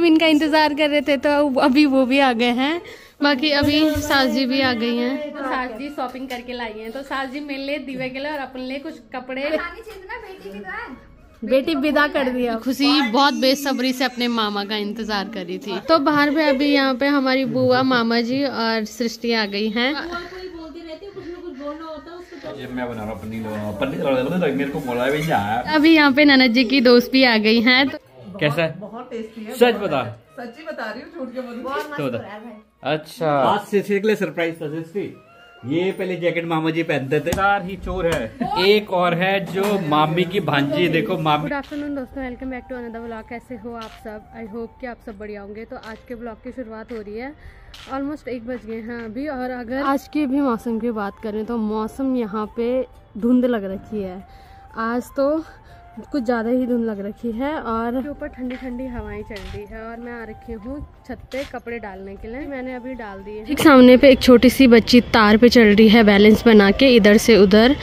हम इनका इंतजार कर रहे थे तो अभी वो भी आ गए हैं। बाकी अभी सास जी भी आ गई हैं। तो सास जी शॉपिंग करके लाई हैं। तो सास जी मेरे लिए, दिव्या के लिए और अपने लिए कुछ कपड़े। बेटी विदा कर दिया। खुशी बहुत बेसब्री से अपने मामा का इंतजार कर रही थी। तो बाहर पे अभी यहाँ पे हमारी बुआ, मामा जी और सृष्टि आ गई हैं। मैं बना रहा हूँ पनीर मेरे को बोला है। अभी यहाँ पे ननद जी की दोस्त भी आ गई हैं। तो कैसा है? बहुत टेस्टी है। सच बता। सच्ची बता रही हूँ, झूठ के बोल तो बता। अच्छा, आज से के लिए सरप्राइज था सृष्टि। ये पहले जैकेट मामा जी पहनते थे। चार ही चोर है। एक और है जो मामी की भांजी। देखो मामी। गुड आफ्टरनून दोस्तों, welcome back to another vlog. कैसे हो आप सब? आई होप कि आप सब बढ़िया होंगे। तो आज के ब्लॉग की शुरुआत हो रही है। ऑलमोस्ट 1 बज गए हैं अभी। और अगर आज की भी मौसम की बात करें तो मौसम यहाँ पे धुंध लग रखी है। आज तो कुछ ज़्यादा ही धुंध लग रखी है और ऊपर ठंडी ठंडी हवाएं चल रही है। और मैं आ रखी हूँ छत पे कपड़े डालने के लिए। मैंने अभी डाल दिए। ठीक सामने पे एक छोटी सी बच्ची तार पे चल रही है बैलेंस बना के इधर से उधर।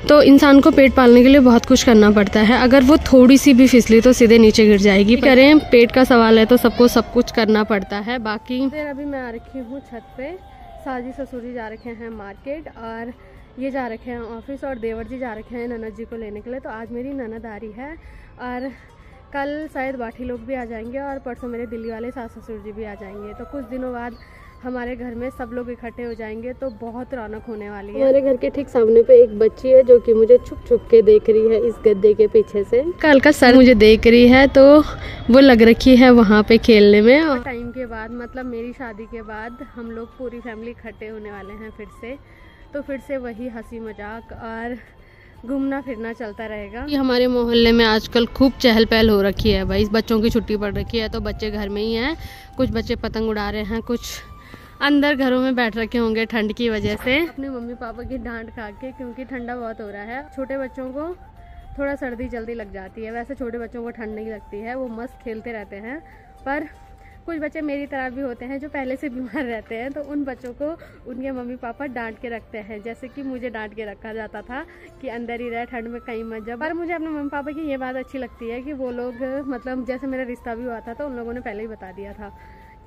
तो इंसान को पेट पालने के लिए बहुत कुछ करना पड़ता है। अगर वो थोड़ी सी भी फिसली तो सीधे नीचे गिर जाएगी। करें, पेट का सवाल है तो सबको सब कुछ करना पड़ता है। बाकी फिर अभी मैं आ रखी हूँ छत पे। साजी ससुर जी जा रखे हैं मार्केट और ये जा रखे हैं ऑफिस। और देवर जी जा रखे हैं ननद जी को लेने के लिए। तो आज मेरी ननद आ रही है और कल शायद बाठी लोग भी आ जाएंगे और परसों मेरे दिल्ली वाले सास ससुर जी भी आ जाएंगे। तो कुछ दिनों बाद हमारे घर में सब लोग इकट्ठे हो जाएंगे तो बहुत रौनक होने वाली है। हमारे घर के ठीक सामने पे एक बच्ची है जो कि मुझे छुप छुप के देख रही है इस गद्दे के पीछे से। कल का सर मुझे देख रही है तो वो लग रखी है वहाँ पे खेलने में। और टाइम के बाद, मतलब मेरी शादी के बाद, हम लोग पूरी फैमिली इकट्ठे होने वाले हैं फिर से। तो फिर से वही हंसी मजाक और घूमना फिरना चलता रहेगा। हमारे मोहल्ले में आजकल खूब चहल पहल हो रखी है भाई। बच्चों की छुट्टी पड़ रखी है तो बच्चे घर में ही हैं। कुछ बच्चे पतंग उड़ा रहे हैं, कुछ अंदर घरों में बैठ रखे होंगे ठंड की वजह से, अपने मम्मी पापा की डांट खा के, क्योंकि ठंडा बहुत हो रहा है। छोटे बच्चों को थोड़ा सर्दी जल्दी लग जाती है। वैसे छोटे बच्चों को ठंड नहीं लगती है, वो मस्त खेलते रहते हैं। पर कुछ बच्चे मेरी तरह भी होते हैं जो पहले से बीमार रहते हैं। तो उन बच्चों को उनके मम्मी पापा डांट के रखते हैं। जैसे कि मुझे डांट के रखा जाता था कि अंदर ही रहे, ठंड में कहीं मत जा। पर मुझे अपने मम्मी पापा की ये बात अच्छी लगती है कि वो लोग, मतलब जैसे मेरा रिश्ता भी हुआ था तो उन लोगों ने पहले ही बता दिया था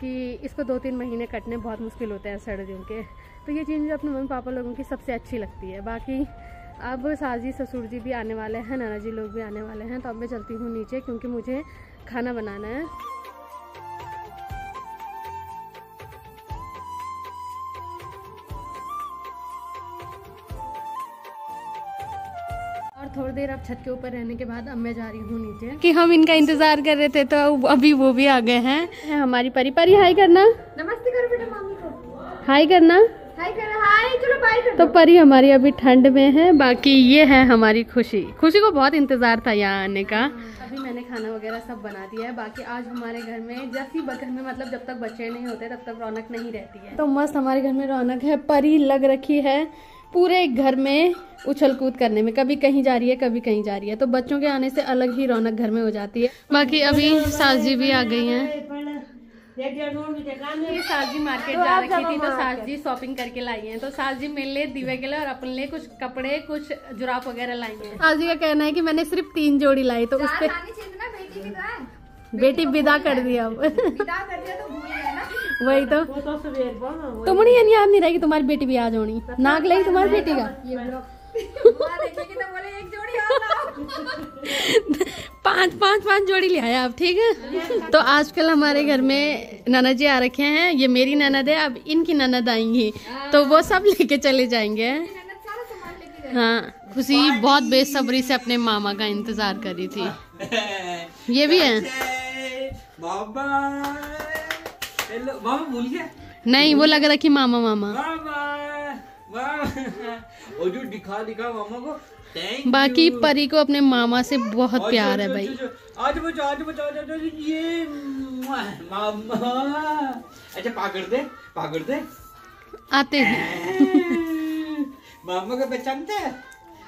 कि इसको 2-3 महीने कटने बहुत मुश्किल होते हैं सर्दियों के। तो ये चीज़ मुझे अपने मम्मी पापा लोगों की सबसे अच्छी लगती है। बाकी अब साजी ससुर जी भी आने वाले हैं, नाना जी लोग भी आने वाले हैं। तो अब मैं चलती हूँ नीचे क्योंकि मुझे खाना बनाना है। थोड़ी देर अब छत के ऊपर रहने के बाद अब मैं जा रही हूँ नीचे कि हम इनका इंतजार कर रहे थे तो अभी वो भी आ गए हैं। हमारी परी। परी हाय करना। नमस्ते करो बेटा मामी को। हाय करना। हाय कर। हाय, चलो बाय कर। तो परी हमारी अभी ठंड में है। बाकी ये है हमारी खुशी। खुशी को बहुत इंतजार था यहाँ आने का। अभी मैंने खाना वगैरह सब बना दिया है। बाकी आज हमारे घर में, जैसी घर में, मतलब जब तक बच्चे नहीं होते तब तक रौनक नहीं रहती है। तो मस्त हमारे घर में रौनक है। परी लग रखी है पूरे घर में उछल कूद करने में, कभी कहीं जा रही है कभी कहीं जा रही है। तो बच्चों के आने से अलग ही रौनक घर में हो जाती है। बाकी अभी सास जी भी आ गई हैं। ये सास जी मार्केट जा रखी थी तो सास जी शॉपिंग करके लाई हैं। तो सास जी मेरे लिए, दिव्या के लिए और अपने लिए कुछ कपड़े, कुछ जुराब वगैरह लाई हैं। सास जी का कहना है कि मैंने सिर्फ 3 जोड़ी लाई तो उसपे बेटी विदा कर दिया। वही तो तुमने याद नहीं रही कि तुम्हारी बेटी भी आज होनी। नाक लगी तुम्हारी बेटी का। 5 जोड़ी ले आया आप। ठीक है। तो आजकल हमारे घर में ननद जी आ रखे हैं। ये मेरी ननद है, अब इनकी ननद आएंगी तो वो सब लेके चले जाएंगे। हाँ, खुशी बहुत बेसब्री से अपने मामा का इंतजार कर रही थी। ये भी है। मामा भूल गया? नहीं, वो लग रहा कि मामा मामा। वो जो दिखा मामा को। बाकी परी को अपने मामा से बहुत प्यार है भाई। आज बचा ये मामा। अच्छा पकड़ दे आते हैं। मामा को पहचानते हैं।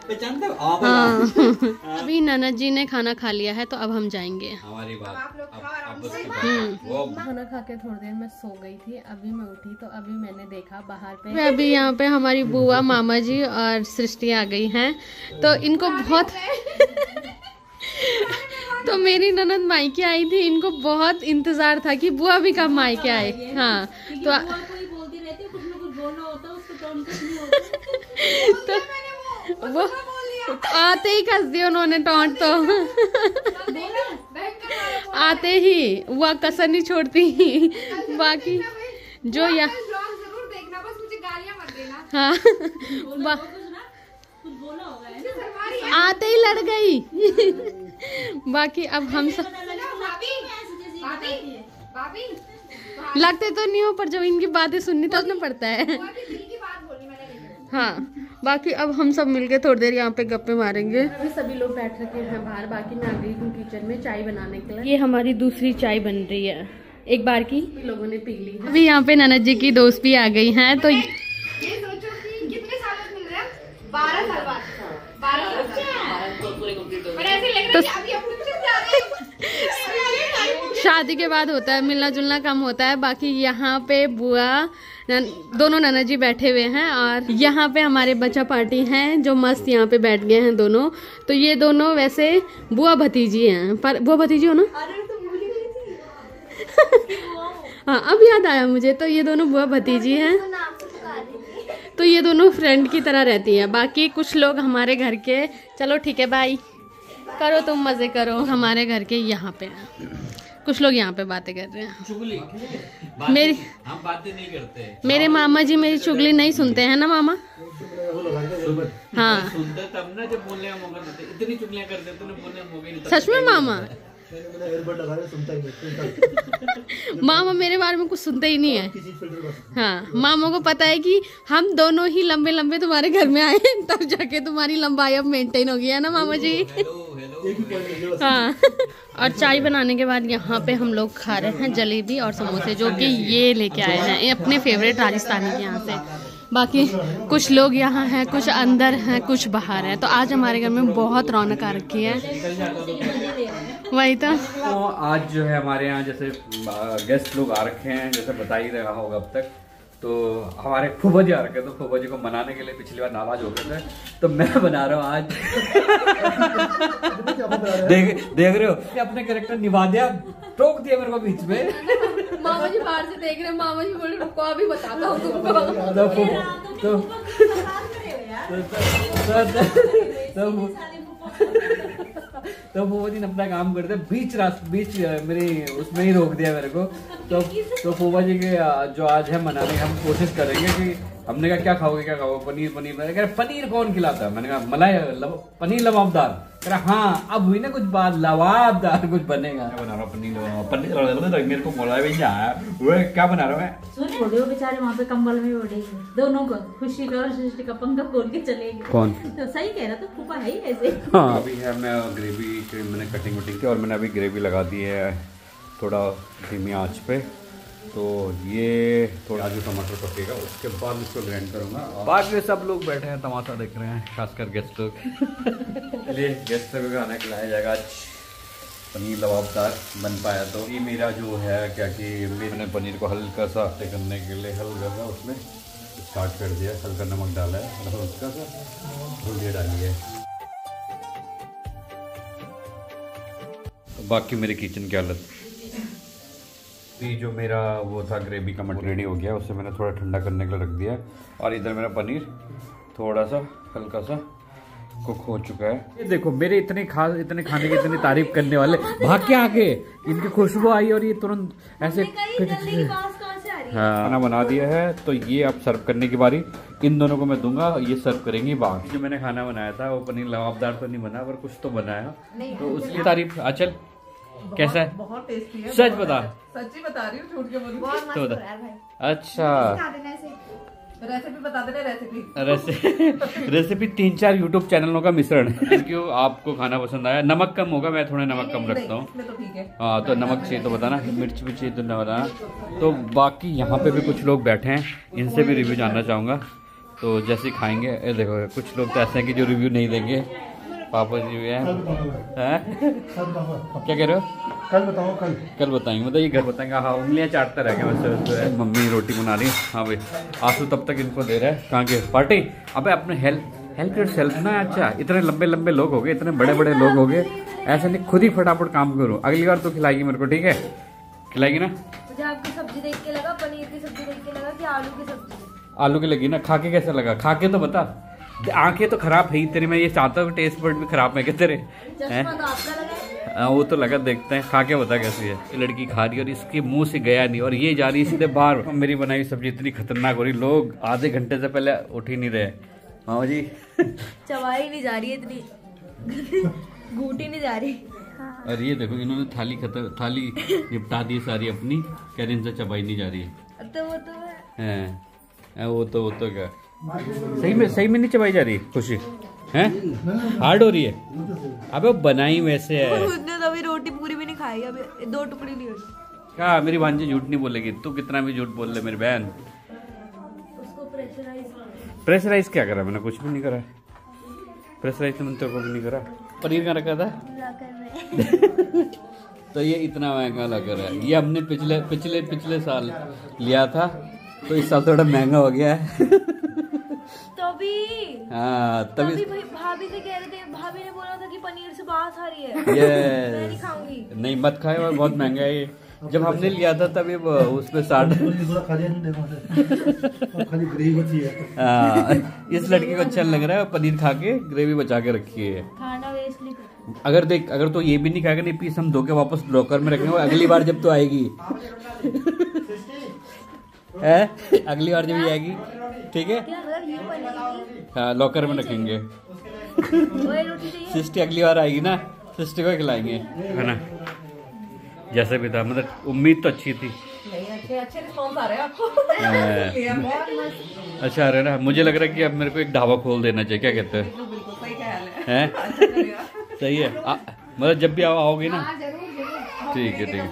हाँ। अभी ननद जी ने खाना खा लिया है तो अब हम जाएंगे। हमारी बात खाना खा के थोड़ी देर में सो गई थी। अभी मैं उठी तो अभी मैंने देखा बाहर पे, अभी यहाँ पे हमारी बुआ, मामा जी और सृष्टि आ गई हैं। तो इनको बहुत तो तो मेरी ननद मायके आई थी, इनको बहुत इंतजार था कि बुआ भी कब मायके आए। हाँ तो बोलती रहती है, कुछ ना कुछ बोलना होता है उसको, नहीं होता। तो वो आते ही कस दिया उन्होंने टॉन्ट, तो आते ही वो कसर नहीं छोड़ती। बाकी जो या जरूर देखना, बस मुझे गालियां मत देना। हाँ आते ही लड़ गई। बाकी अब हम सब लगते तो नहीं हो, पर जब इनकी बातें सुननी तो ना पड़ता है। हाँ बाकी अब हम सब मिलके थोड़ी देर यहाँ पे गप्पे मारेंगे। अभी सभी लोग बैठ रखे हैं बाहर, बाकी मैं आ गई हूँ किचन में चाय बनाने के लिए। ये हमारी दूसरी चाय बन रही है, एक बार की लोगों ने पी ली। अभी यहाँ पे ननद जी की दोस्त भी आ गई हैं, तो ये सोचो कि कितने साल बाद मिल रहे हैं, 12 साल बाद। 12 साल पर ऐसे लग रहा है कि अभी हम कुछ जा रहे हैं। शादी के बाद होता है, मिलना जुलना कम होता है। बाकी यहाँ पे बुआ दोनों ननद जी बैठे हुए हैं, और यहाँ पे हमारे बच्चा पार्टी हैं जो मस्त यहाँ पे बैठ गए हैं दोनों। तो ये दोनों वैसे बुआ भतीजी हैं, पर बुआ भतीजी हो ना? हाँ अब याद आया मुझे, तो ये दोनों बुआ भतीजी हैं। तो ये दोनों फ्रेंड की तरह रहती हैं। बाकी कुछ लोग हमारे घर के, चलो ठीक है बाय, करो तुम मजे करो। हमारे घर के यहाँ पे कुछ लोग यहाँ पे बातें कर रहे हैं। मेरी हम बातें नहीं करते। मेरे मामा जी मेरी चुगली नहीं सुनते हैं ना मामा? हाँ सुनते तब ना जब बोलने का मौका देते, इतनी चुगलियां कर देते ना, बोलने का मौका ही नहीं। सच में मामा? मामा मेरे बारे में कुछ सुनते ही नहीं है। हाँ मामा को पता है कि हम दोनों ही लंबे लंबे तुम्हारे घर में आए, तब जाके तुम्हारी लंबाई अब मेंटेन हो गई है ना मामा जी। हाँ और चाय बनाने के बाद यहाँ पे हम लोग खा रहे हैं जलेबी और समोसे, जो कि ये लेके आए हैं, ये अपने फेवरेट राजस्थानी के यहाँ से। बाकी कुछ लोग यहाँ हैं, कुछ अंदर हैं, कुछ बाहर हैं। तो आज हमारे घर में बहुत रौनक आ रखी है। वही तो आज जो है हमारे यहाँ जैसे गेस्ट लोग आ रखे हैं, जैसे बता ही रहा होगा अब तक। तो हमारे फूफा जी आ रखे, तो फूफा जी को मनाने के लिए पिछली बार नाराज हो गए थे, तो मैं बना रहा हूँ आज। देख रहे हो कि अपने कैरेक्टर निभा दिया, टोक दिया मेरे को बीच में। मामा जी बाहर से देख रहे हैं, मामा जी बोले रुको अभी बताता हूँ तुमको। तो फूफा जी ने अपना काम करते बीच मेरी उसमें ही रोक दिया मेरे को। तो फूफा जी के जो आज है मनाने की हम कोशिश करेंगे कि हमने कहा क्या खाओगे पनीर मैंने कहा पनीर कौन खिलाता है, मैंने कहा मलाई पनीर लबाबदार। कह रहा हाँ अब हुई ना कुछ बात, लबाबदार कुछ बनेगा। बना रहा हूँ पनीर मेरे को बोला वो क्या बना रहा है। बेचारे वहाँ पे कंबल में उड़े दोनों को, खुशी का और सृष्टि का पंखा खोल के चले गए। कौन? तो सही कह रहा था, फूफा है ही ऐसे। हाँ अभी है मैं ग्रेवी मैंने कटिंग की और मैंने अभी ग्रेवी लगा दी है थोड़ा धीमी आंच पे। तो ये थोड़ा आलू टमाटर पकेगा, उसके बाद इसको ग्राइंड करूँगा। बाकी सब लोग बैठे हैं तमाशा देख रहे हैं, खासकर गेस्ट लोग। चलिए गेस्ट लोग खाना खिलाया जाएगा आज, पनीर लबाबदार बन पाया। तो ये मेरा जो है क्या कि मैंने पनीर को हल्का सा करने के लिए हल्का सा उसमें स्टार्ट कर दिया, हल्का नमक डाला है, हल्का सा धनिया डाली है। बाकी मेरी किचन की हालत, ये जो मेरा वो था ग्रेवी का मटेरियल रेडी हो गया, उसे मैंने थोड़ा ठंडा करने के लिए रख दिया। और इधर मेरा पनीर थोड़ा सा हल्का सा कुक हो चुका है। ये देखो मेरे इतने खाने की इतनी तारीफ करने वाले भाग के आके इनकी खुशबू आई और ये तुरंत ऐसे खाना बना दिया है। तो ये अब सर्व करने की बारी इन दोनों को मैं दूंगा, ये सर्व करेंगी। बाकी जो मैंने खाना बनाया था वो पनीर लबाबदार तो नहीं बना, पर कुछ तो बनाया, तो उसकी तारीफ। अचल कैसा है? बहुत टेस्टी है। सच बता। सच्ची बता रही हूँ, झूठ के बोलूं। तो बता। अच्छा रेसिपी बता दे। रेसिपी 3-4 यूट्यूब चैनलों का मिश्रण है। थैंक यू, आपको खाना पसंद आया। नमक कम होगा, मैं थोड़ा नमक कम रखता हूँ। तो ठीक है। हाँ तो नमक चाहिए तो बताना, मिर्च भी चाहिए तो न बताना। तो बाकी यहाँ पे भी कुछ लोग बैठे हैं, इनसे भी रिव्यू जानना चाहूँगा। तो जैसे खाएंगे, देखो कुछ लोग तो ऐसे हैं कि जो रिव्यू नहीं देंगे। पापा जी भी हैं। क्या कह रहे हो? कल बताएंगे, मतलब ये घर बताएंगे। हाँ उंगलियाँ चाटता रह गया वैसे। मम्मी रोटी बना रही है। हाँ भाई आंसू तब तक इनको दे रहा है। कहाँ के पार्टी? अबे अपने हेल्प योर सेल्फ ना। अच्छा इतने लंबे लोग हो गए, इतने बड़े लोग हो गए ऐसा नहीं, खुद ही फटाफट काम करो। अगली बार तो खिलाएगी मेरे को, ठीक है? खिलाएगी ना? मुझे आपकी सब्जी देख के लगा, पनीर की सब्जी देख के लगा कि आलू की सब्जी। आलू की लगी ना, खा के कैसा लगा? खा के तो बता। आंखें तो खराब है ही तेरी, मैं ये चाहता हूँ टेस्ट बर्ड भी खराब है क्या तेरे? चश्मा तो आपका लगा है। हाँ वो तो लगा, देखते हैं खा के बता कैसी है। ये लड़की खा रही है और इसके मुंह से गया नहीं, और ये जा रही है सीधे बाहर। मेरी बनाई हुई सब्जी इतनी खतरनाक हो रही, लोग आधे घंटे से पहले उठ ही नहीं रहे। मामा जी चबाई नहीं जा रही है इतनी, घूटी नहीं जा रही। और ये देखो इन्होंने थाली निपटा दी सारी अपनी, कह रहे इनसे चबाई नहीं जा रही है। तो वो तो है। वो तो क्या सही में नहीं चबाई जा रही? खुशी है हार्ड हो रही है। अबे वो बनाई वैसे है। उसने तो अभी रोटी पूरी भी नहीं खाई, अभी 2 टुकड़ी नहीं हुई। क्या मेरी भांजी झूठ नहीं बोलेगी? तू कितना भी झूठ बोल ले मेरी बहन। उसको प्रेशराइज क्या करा? मैंने कुछ भी नहीं करा। प्रेशराइज तो मैंने तेरे को भी नहीं करा। पनीर का रखा था तो ये इतना महंगा लग रहा है। ये हमने पिछले साल लिया था, तो इस साल थोड़ा महंगा हो गया है। तभी भाभी से कह रहे थे, भाभी ने बोला था कि पनीर से बात आ रही है। मैं नहीं खाऊंगी। नहीं मत खाए, और बहुत महंगा है ये। जब हमने लिया था तभी उसमें 60। इस लड़की को अच्छा लग रहा है, पनीर खा के ग्रेवी बचा के रखी है। खाना वेस्ट नहीं। अगर तो ये भी नहीं खाएगा, नहीं पीस हम धो के वापस लॉकर में रखेंगे। अगली बार जब तो आएगी है, अगली बार जब ये आएगी, ठीक है? हाँ लॉकर में रखेंगे। सिस्टी अगली बार आएगी ना, सिस्टी को खिलाएंगे, है ना? जैसे भी था, मतलब उम्मीद तो अच्छी थी। अच्छे रिस्पॉन्स आ रहे हैं आपको। अच्छा आ रहा है ना? मुझे लग रहा है कि अब मेरे को एक ढाबा खोल देना चाहिए, क्या कहते हैं? बिल्कुल सही ख्याल है? सही है। मतलब जब भी आओगे ना, ठीक है।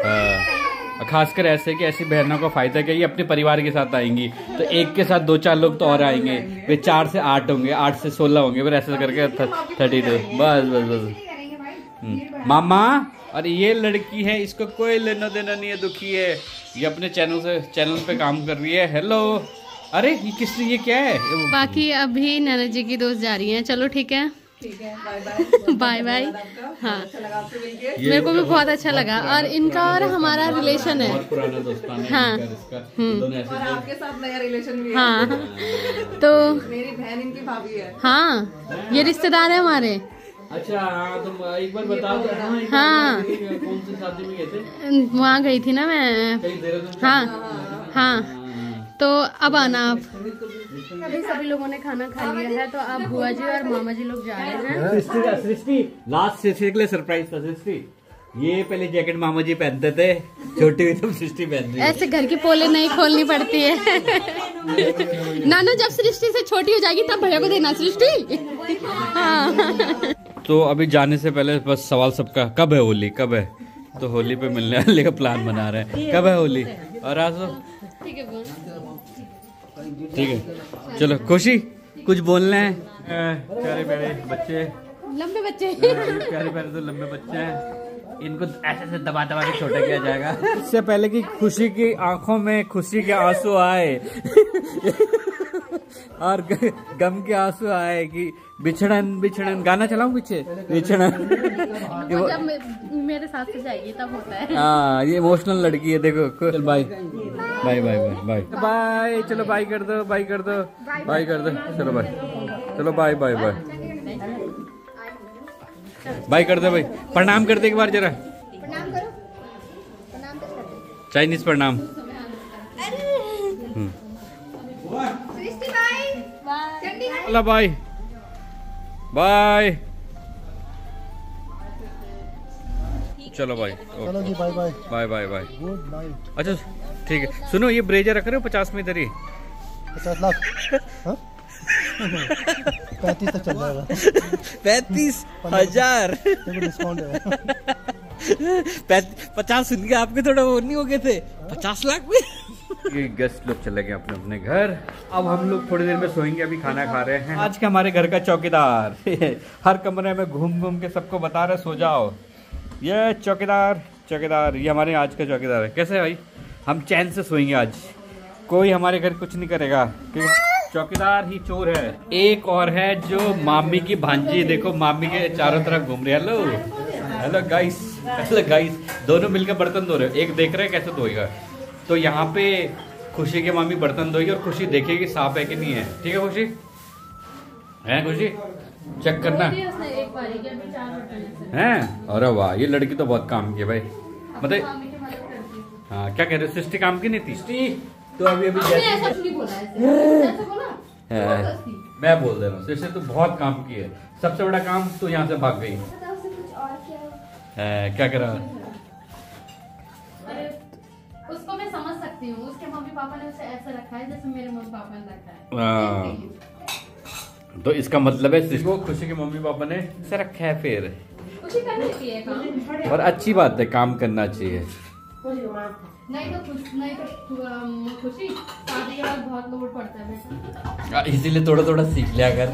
हाँ, खासकर ऐसे कि ऐसी बहनों को फायदा क्या, ये अपने परिवार के साथ आएंगी, तो एक के साथ 2-4 लोग तो और आएंगे, वे 4 से 8 होंगे, 8 से 16 होंगे, फिर ऐसे करके 32। बस। मामा, और ये लड़की है, इसको कोई लेना देना नहीं है, दुखी है। ये अपने चैनल पे काम कर रही है। हेलो, अरे ये क्या है? बाकी अभी नैना जी की दोस्त जा रही हैं। चलो ठीक है, बाय बाय। हाँ मेरे को भी बहुत अच्छा लगा, और इनका और हमारा रिलेशन है बहुत पुराना दोस्ताना। हाँ और आपके साथ नया रिलेशन भी है। हाँ तो मेरी बहन इनकी भाभी है। हाँ ये रिश्तेदार है हमारे। अच्छा हाँ, तुम एक बार बता दो। हाँ कौन सी शादी में गए थे? वहाँ गई थी ना मैं। हाँ तो अब आना आप। अभी सभी लोगों ने खाना खा लिया है, तो अब बुआ जी और मामा जी लोग जा रहे हैं। सृष्टि लास्ट सृष्टि के लिए सरप्राइज था। सृष्टि ये पहले जैकेट मामा जी पहनते थे, छोटी हुई तो सृष्टि पहन रही है। ऐसे घर की पोले नहीं खोलनी पड़ती है। नाना जब सृष्टि से छोटी हो जाएगी तब भैया को देना सृष्टि। हाँ तो अभी जाने से पहले बस सवाल सबका, कब है होली? कब है? तो होली पे मिलने का प्लान बना रहे हैं। कब है होली? और आज ठीक है, चलो खुशी कुछ बोलना है? प्यारे प्यारे बच्चे, लंबे बच्चे, प्यारे प्यारे तो लंबे बच्चे हैं, इनको ऐसे दबा के छोटा किया जाएगा। इससे पहले कि खुशी की आंखों में खुशी के आंसू आए और गम के आंसू आए कि बिछड़न गाना चलाऊं पीछे, बिछड़न जब मेरे साथ से जाएगी तब होता है। हाँ ये इमोशनल लड़की है, देखो। चल bye bye bye bye bye, चलो बाय कर दो, बाय कर दो, बाय कर दो, चलो बाय, चलो बाय बाय बाय बाय कर दो भाई। प्रणाम कर दे एक बार जरा, प्रणाम करो, प्रणाम तो करते। चाइनीज प्रणाम। सृष्टि बाय, चंडी चलो बाय बाय, चलो बाय, चलो जी bye bye bye bye bye. Good night. अच्छा ठीक है, सुनो ये ब्रेजर रख रहे हो 50 में इधर ही? 50 लाख? हाँ? 35 तक चल जाएगा। 35,000 डिस्काउंट है। 50 सुन के आपके थोड़ा वो नहीं हो गए थे? 50 लाख में। ये गेस्ट लोग चले गए अपने अपने घर। अब हम लोग थोड़ी देर में सोएंगे, अभी खाना खा रहे हैं। आज के हमारे घर का चौकीदार हर कमरे में घूम घूम के सबको बता रहे सो जाओ। ये चौकीदार ये हमारे आज का चौकीदार है। कैसे भाई? हम चैन से सोएंगे आज, कोई हमारे घर कुछ नहीं करेगा क्योंकि चौकीदार ही चोर है। एक और है जो मामी की भांजी, देखो मामी के चारों तरफ घूम रही है। Hello hello guys, hello guys, दोनों मिलकर बर्तन धो रहे हो। एक देख रहे हैं कैसे धोएगा। तो यहाँ पे खुशी की मामी बर्तन धोएगी और खुशी देखेगी साफ है कि नहीं है। ठीक है खुशी, है खुशी, चेक करना है। अरे वाह, ये लड़की तो बहुत काम की है भाई। मतलब हाँ, क्या कह रहे हो, सृष्टि काम की नहीं थी? सृष्टि तो अभी मैं बोल दे रहा हूँ, सृष्टि तो बहुत काम की है। सबसे बड़ा काम तो यहाँ से भाग गई। क्या कर रहा है? उसको मैं समझ सकती हूँ, उसके मम्मी पापा ने उसे ऐसा रखा है जैसे मेरे मम्मी पापा ने रखा है। तो इसका मतलब है इसको खुशी के मम्मी पापा ने ऐसा रखा है। फिर खुशी कर लेती है काम, और अच्छी बात है, काम करना चाहिए। नहीं तो खुशी शादी के बाद बहुत लोड पड़ता है बेटा, इसीलिए थोड़ा थोड़ा सीख लिया कर।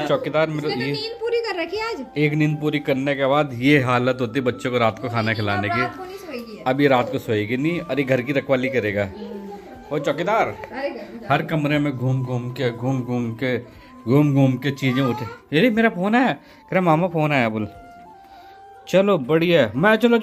चौकीदार मेरे उसने तो नींद पूरी कर रखी है आज। एक नींद पूरी करने के बाद ये हालत होती है बच्चों को रात को खाना खिलाने की। रात को नहीं सोएगी। अब ये रात को सोएगी नहीं, अरे घर की रखवाली करेगा वो चौकीदार। हर कमरे में घूम घूम के चीजें उठे। ये मेरा फोन है, मेरा मामा फोन आया बोल। चलो बढ़िया, मैं चलो